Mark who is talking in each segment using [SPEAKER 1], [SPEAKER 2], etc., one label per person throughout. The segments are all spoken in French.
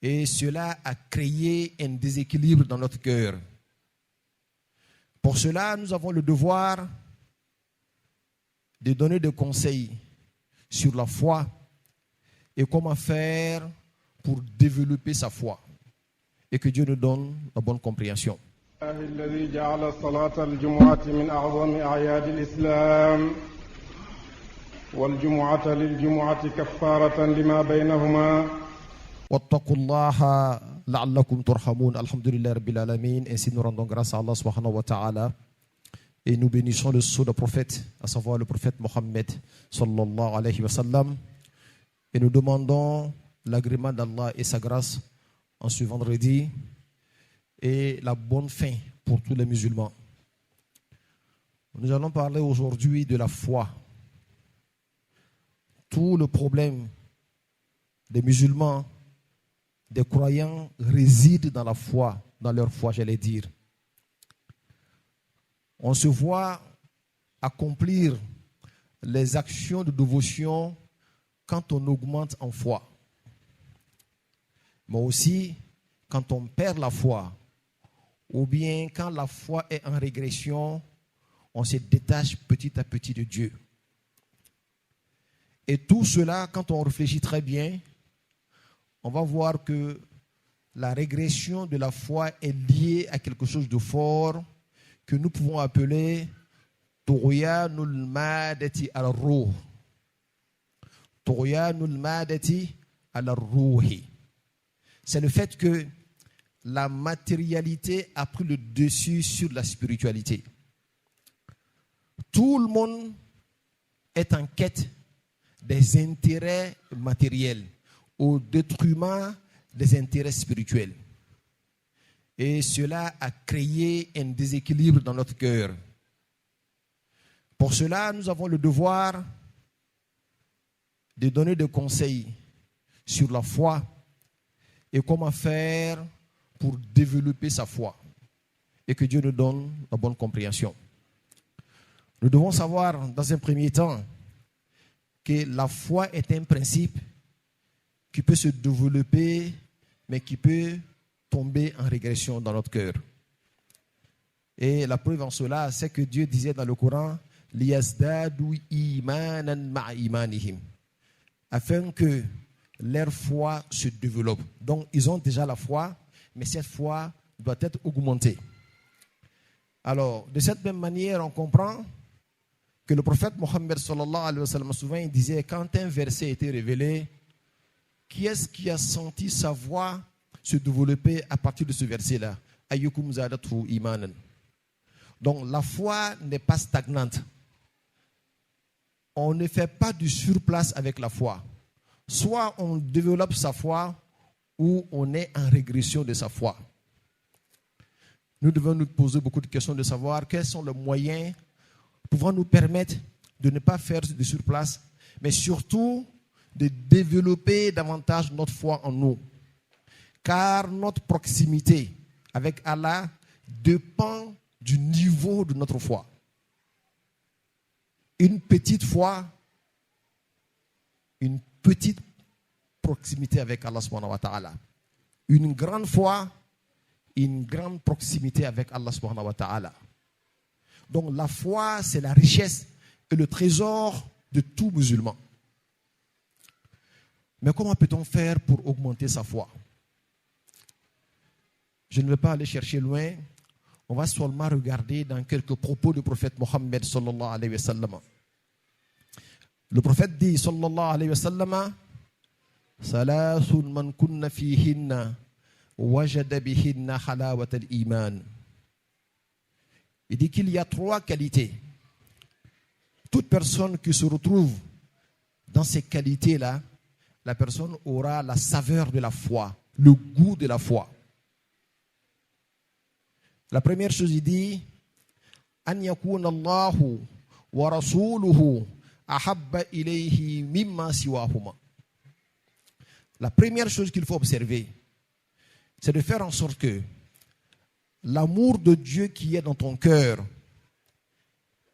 [SPEAKER 1] Et cela a créé un déséquilibre dans notre cœur. Pour cela, nous avons le devoir de donner des conseils sur la foi et comment faire pour développer sa foi. Et que Dieu nous donne la bonne compréhension.
[SPEAKER 2] الذي جعل صلاة الجمعة من أعظم أعياد الإسلام والجمعة للجمعة كفارة لما بينهما
[SPEAKER 1] واتقوا الله لعلكم ترحمون. Alhamdulillah Rabbil Alamin. Ainsi nous rendons grâce à Allah subhanahu wa ta'ala et nous bénissons le sceau de prophète, à savoir le prophète Mohammed sallallahu alayhi wa sallam, et nous demandons l'agrément d'Allah et sa grâce en ce vendredi et la bonne fin pour tous les musulmans. Nous allons parler aujourd'hui de la foi. Tout le problème des musulmans, des croyants, réside dans la foi, dans leur foi, j'allais dire. On se voit accomplir les actions de dévotion quand on augmente en foi. Mais aussi quand on perd la foi, ou bien quand la foi est en régression, on se détache petit à petit de Dieu. Et tout cela, quand on réfléchit très bien, on va voir que la régression de la foi est liée à quelque chose de fort que nous pouvons appeler Tughyanul Madati al-Ruh. Tughyanul Madati al-Ruhi. C'est le fait que la matérialité a pris le dessus sur la spiritualité. Tout le monde est en quête des intérêts matériels au détriment des intérêts spirituels. Et cela a créé un déséquilibre dans notre cœur. Pour cela, nous avons le devoir de donner des conseils sur la foi et comment faire pour développer sa foi. Et que Dieu nous donne la bonne compréhension. Nous devons savoir, dans un premier temps, que la foi est un principe qui peut se développer, mais qui peut tomber en régression dans notre cœur. Et la preuve en cela, c'est que Dieu disait dans le Coran, liyazdadu imanan ma'a imanihim, afin que leur foi se développe. Donc, ils ont déjà la foi, mais cette foi doit être augmentée. Alors, de cette même manière, on comprend que le prophète Mohammed sallallahu alayhi wa sallam, souvent il disait, quand un verset était révélé, qui est-ce qui a senti sa voix se développer à partir de ce verset-là? Ayyukum zadatu imanan. Donc la foi n'est pas stagnante. On ne fait pas du surplace avec la foi. Soit on développe sa foi, ou on est en régression de sa foi. Nous devons nous poser beaucoup de questions de savoir quels sont les moyens pouvant nous permettre de ne pas faire de surplace, mais surtout de développer davantage notre foi en nous. Car notre proximité avec Allah dépend du niveau de notre foi. Une petite foi, une petite proximité avec Allah subhanahu wa ta'ala. Une grande foi, une grande proximité avec Allah subhanahu wa ta'ala. Donc la foi, c'est la richesse et le trésor de tout musulman. Mais comment peut-on faire pour augmenter sa foi? Je ne vais pas aller chercher loin. On va seulement regarder dans quelques propos du prophète Mohammed sallallahu alayhi wa sallam. Le prophète dit sallallahu alayhi wa sallam, Salasun man kunna fihinna wajada bihinna halawat al-iman. Il dit qu'il y a 3 qualités. Toute personne qui se retrouve dans ces qualités-là, la personne aura la saveur de la foi, le goût de la foi. La première chose, il dit, An yakuna Allahu wa rasuluhu ahabba ilayhi mimma siwahuma. La première chose qu'il faut observer, c'est de faire en sorte que l'amour de Dieu qui est dans ton cœur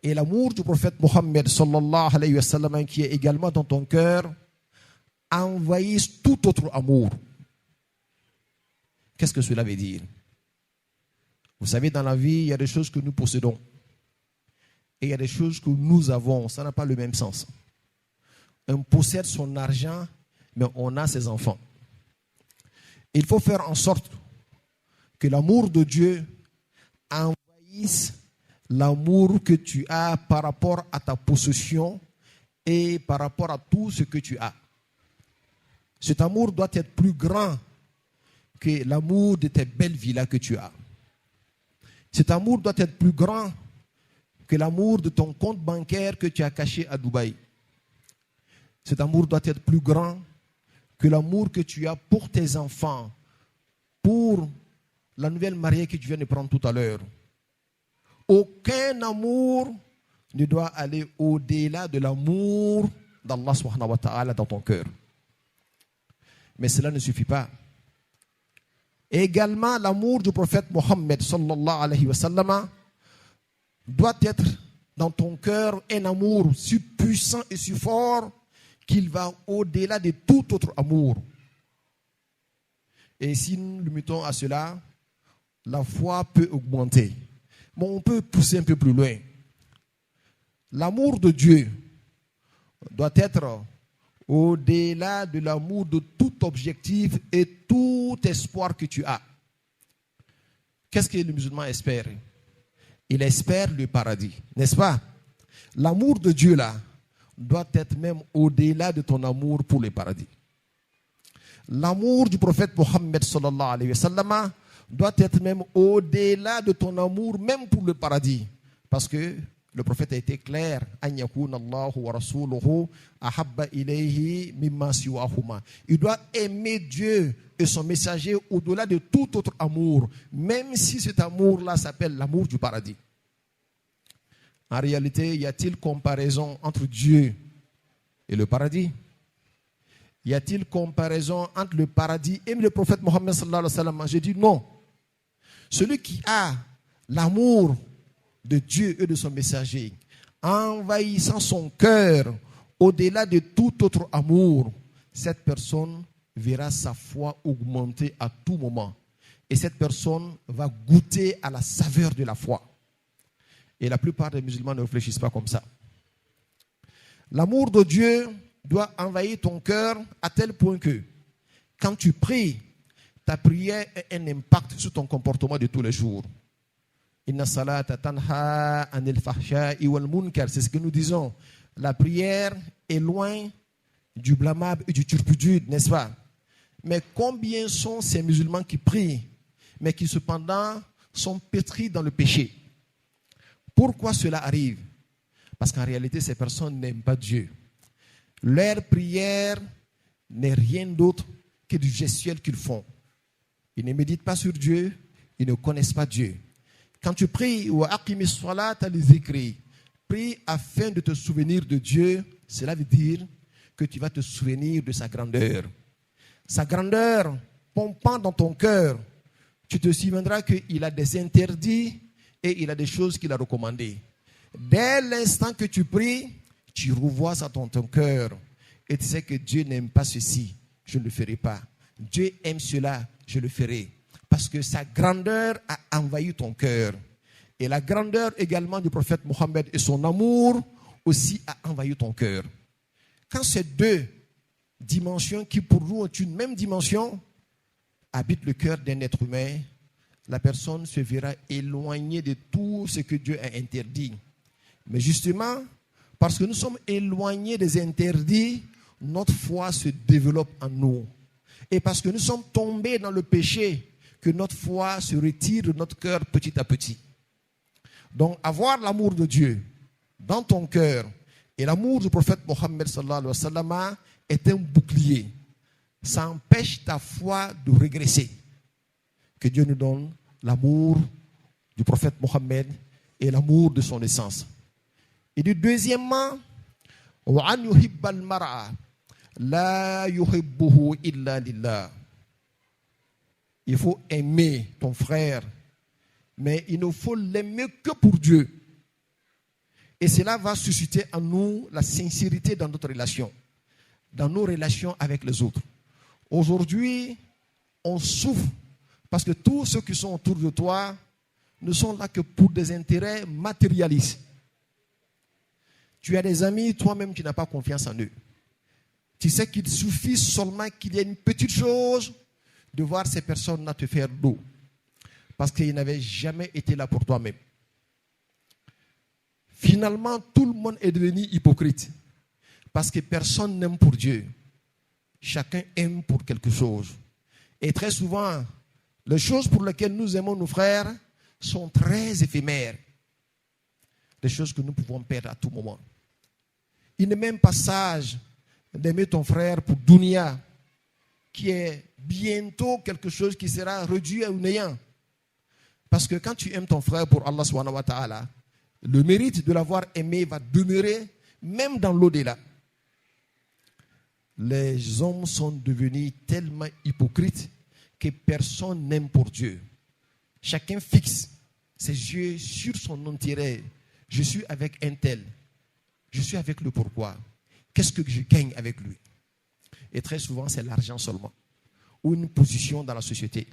[SPEAKER 1] et l'amour du prophète Mohammed sallallahu alayhi wa sallam qui est également dans ton cœur envahissent tout autre amour. Qu'est-ce que cela veut dire? Vous savez, dans la vie, il y a des choses que nous possédons. Et il y a des choses que nous avons. Ça n'a pas le même sens. On possède son argent, mais on a ses enfants. Il faut faire en sorte que l'amour de Dieu envahisse l'amour que tu as par rapport à ta possession et par rapport à tout ce que tu as. Cet amour doit être plus grand que l'amour de tes belles villas que tu as. Cet amour doit être plus grand que l'amour de ton compte bancaire que tu as caché à Dubaï. Cet amour doit être plus grand que l'amour que tu as pour tes enfants, pour la nouvelle mariée que tu viens de prendre tout à l'heure. Aucun amour ne doit aller au-delà de l'amour d'Allah subhanahu wa ta'ala dans ton cœur. Mais cela ne suffit pas. Également, l'amour du prophète Mohammed sallallahu alayhi wa sallam doit être dans ton cœur un amour si puissant et si fort qu'il va au-delà de tout autre amour. Et si nous limitons à cela, la foi peut augmenter. Mais on peut pousser un peu plus loin. L'amour de Dieu doit être au-delà de l'amour de tout objectif et tout espoir que tu as. Qu'est-ce que le musulman espère? Il espère le paradis, n'est-ce pas? L'amour de Dieu là doit être même au-delà de ton amour pour le paradis. L'amour du prophète Mohammed sallallahu alayhi wa sallam doit être même au-delà de ton amour même pour le paradis. Parce que le prophète a été clair. Il doit aimer Dieu et son messager au-delà de tout autre amour, même si cet amour-là s'appelle l'amour du paradis. En réalité, y a-t-il comparaison entre Dieu et le paradis? Y a-t-il comparaison entre le paradis et le prophète Mohammed sallallahu alayhi wa sallam? J'ai dit non. Celui qui a l'amour de Dieu et de son messager, envahissant son cœur au-delà de tout autre amour, cette personne verra sa foi augmenter à tout moment. Et cette personne va goûter à la saveur de la foi. Et la plupart des musulmans ne réfléchissent pas comme ça. L'amour de Dieu doit envahir ton cœur à tel point que quand tu pries, ta prière a un impact sur ton comportement de tous les jours. Inna salata tanha anil fahsha'i wal munkar, c'est ce que nous disons. La prière est loin du blâmable et du turpitude, n'est-ce pas? Mais combien sont ces musulmans qui prient, mais qui cependant sont pétris dans le péché? Pourquoi cela arrive? Parce qu'en réalité, ces personnes n'aiment pas Dieu. Leur prière n'est rien d'autre que du gestuel qu'ils font. Ils ne méditent pas sur Dieu, ils ne connaissent pas Dieu. Quand tu pries, prie afin de te souvenir de Dieu, cela veut dire que tu vas te souvenir de sa grandeur. Sa grandeur pompant dans ton cœur, tu te souviendras qu'il a des interdits et il a des choses qu'il a recommandées. Dès l'instant que tu pries, tu revois ça dans ton cœur et tu sais que Dieu n'aime pas ceci, je ne le ferai pas. Dieu aime cela, je le ferai. Parce que sa grandeur a envahi ton cœur. Et la grandeur également du prophète Mohammed et son amour aussi a envahi ton cœur. Quand ces deux dimensions qui pour nous ont une même dimension habitent le cœur d'un être humain, la personne se verra éloignée de tout ce que Dieu a interdit. Mais justement, parce que nous sommes éloignés des interdits, notre foi se développe en nous. Et parce que nous sommes tombés dans le péché, que notre foi se retire de notre cœur petit à petit. Donc, avoir l'amour de Dieu dans ton cœur et l'amour du prophète Mohammed sallallahu alayhi wa sallam est un bouclier. Ça empêche ta foi de régresser. Que Dieu nous donne l'amour du prophète Mohammed et l'amour de son essence. Et deuxièmement, وَأَنْ يُحِبَّ الْمَرْءَ لَا يُحِبُّهُ إِلَّا لِلَّهِ. Il faut aimer ton frère, mais il ne faut l'aimer que pour Dieu. Et cela va susciter en nous la sincérité dans notre relation, dans nos relations avec les autres. Aujourd'hui, on souffre Parce que tous ceux qui sont autour de toi ne sont là que pour des intérêts matérialistes. Tu as des amis, toi-même, tu n'as pas confiance en eux. Tu sais qu'il suffit seulement qu'il y ait une petite chose de voir ces personnes-là te faire dos. Parce qu'ils n'avaient jamais été là pour toi-même. Finalement, tout le monde est devenu hypocrite. Parce que personne n'aime pour Dieu. Chacun aime pour quelque chose. Et très souvent, les choses pour lesquelles nous aimons nos frères sont très éphémères. Des choses que nous pouvons perdre à tout moment. Il n'est même pas sage d'aimer ton frère pour dunya, qui est bientôt quelque chose qui sera réduit à un néant. Parce que quand tu aimes ton frère pour Allah subhanahu wa ta'ala, le mérite de l'avoir aimé va demeurer même dans l'au-delà. Les hommes sont devenus tellement hypocrites que personne n'aime pour Dieu. Chacun fixe ses yeux sur son intérêt. Je suis avec un tel. Je suis avec le pourquoi. Qu'est-ce que je gagne avec lui? Et très souvent, c'est l'argent seulement. Ou une position dans la société.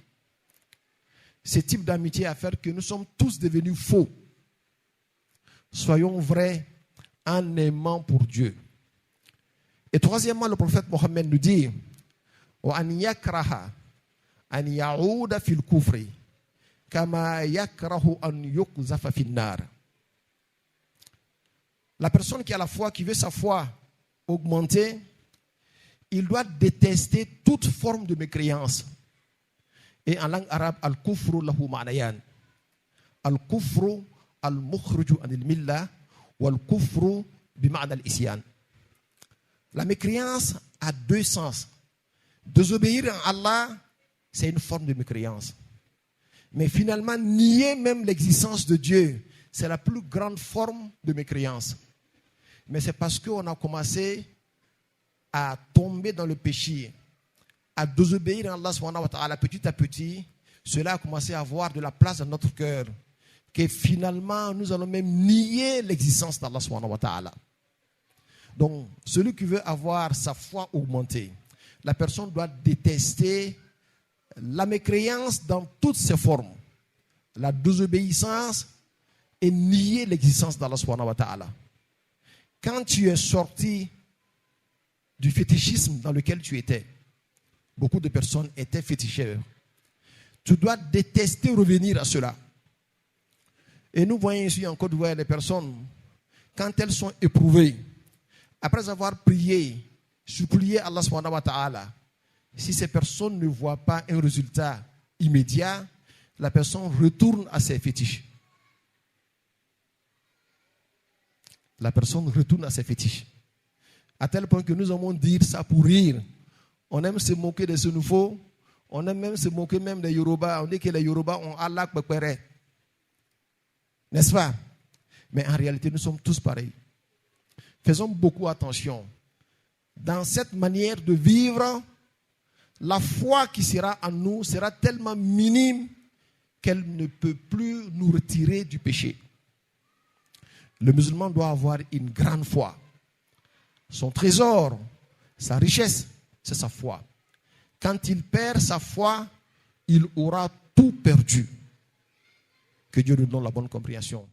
[SPEAKER 1] Ce type d'amitié a fait que nous sommes tous devenus faux. Soyons vrais en aimant pour Dieu. Et troisièmement, le prophète Mohammed nous dit وَأَنْ يَكْرَهَ أَنْ يَعُودَ فِي الْكُفْرِ كَمَا يَكْرَهُ أَنْ يُقْذَفَ فِي النَّارِ. La personne qui a la foi, qui veut sa foi augmenter, il doit détester toute forme de mécréance. Et en langue arabe, al-kufru lahu ma'nayan. Al-kufru al-mukhruju anil millah wal-kufru bima'na al-isyan. La mécréance a deux sens. Désobéir à Allah, c'est une forme de mécréance. Mais finalement, nier même l'existence de Dieu, c'est la plus grande forme de mécréance. Mais c'est parce qu'on a commencé à tomber dans le péché, à désobéir à Allah subhanahu wa ta'ala petit à petit, cela a commencé à avoir de la place dans notre cœur, que finalement, nous allons même nier l'existence d'Allah subhanahu wa ta'ala. Donc, celui qui veut avoir sa foi augmentée, la personne doit détester la mécréance dans toutes ses formes, la désobéissance et nier l'existence d'Allah subhanahu wa ta'ala. Quand tu es sorti du fétichisme dans lequel tu étais, beaucoup de personnes étaient féticheurs. Tu dois détester revenir à cela. Et nous voyons ici en Côte d'Ivoire les personnes, quand elles sont éprouvées, après avoir prié, supplié Allah subhanahu wa ta'ala, si ces personnes ne voient pas un résultat immédiat, la personne retourne à ses fétiches. La personne retourne à ses fétiches. À tel point que nous allons dire ça pour rire. On aime se moquer de ce nouveau. On aime même se moquer même des Yoruba. On dit que les Yoruba ont Allah Kpekpere. N'est-ce pas? Mais en réalité, nous sommes tous pareils. Faisons beaucoup attention. Dans cette manière de vivre, la foi qui sera en nous sera tellement minime qu'elle ne peut plus nous retirer du péché. Le musulman doit avoir une grande foi. Son trésor, sa richesse, c'est sa foi. Quand il perd sa foi, il aura tout perdu. Que Dieu nous donne la bonne compréhension.